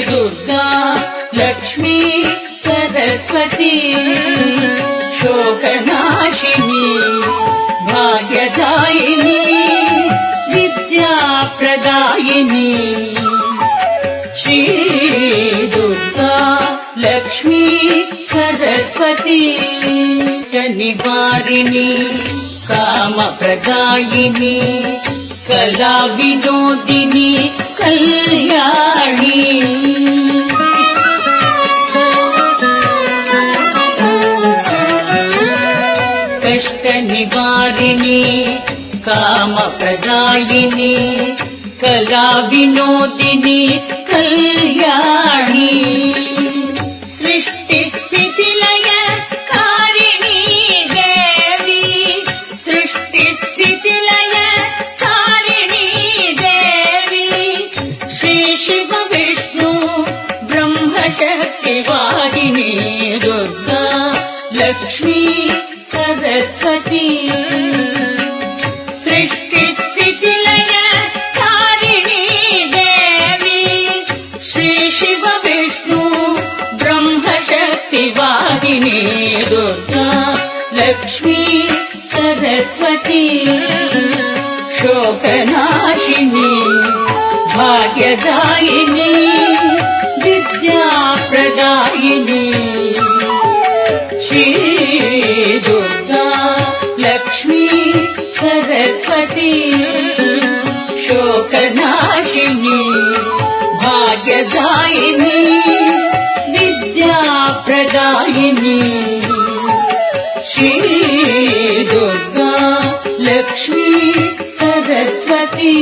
दुर्गा लक्ष्मी सरस्वती शोकनाशिनी भाग्यदायिनी विद्याप्रदायिनी श्री दुर्गा लक्ष्मी सरस्वती निवारिणी कामप्रदायिनी कला विनोदिनी कल्याणी कष्ट निवारिणी कामप्रदायिनी कला विनोदिनी कल्याणी सृष्टि स्थिति लय कारिणी देवी सृष्टि स्थिति लय कारिणी देवी श्री शिव विष्णु ब्रह्म शक्ति वाहिनी दुर्गा लक्ष्मी सरस्वती सृष्टि स्थिति लय कारिणी देवी श्री शिव विष्णु ब्रह्म शक्ति वाहिनी दुर्गा लक्ष्मी सरस्वती शोकनाशिनी भाग्यदायिनी विद्याप्रदायिनी श्री दुर्गा लक्ष्मी सरस्वती शोकनाशिनी भाग्यदायिनी विद्याप्रदायिनी श्री दुर्गा लक्ष्मी सरस्वती।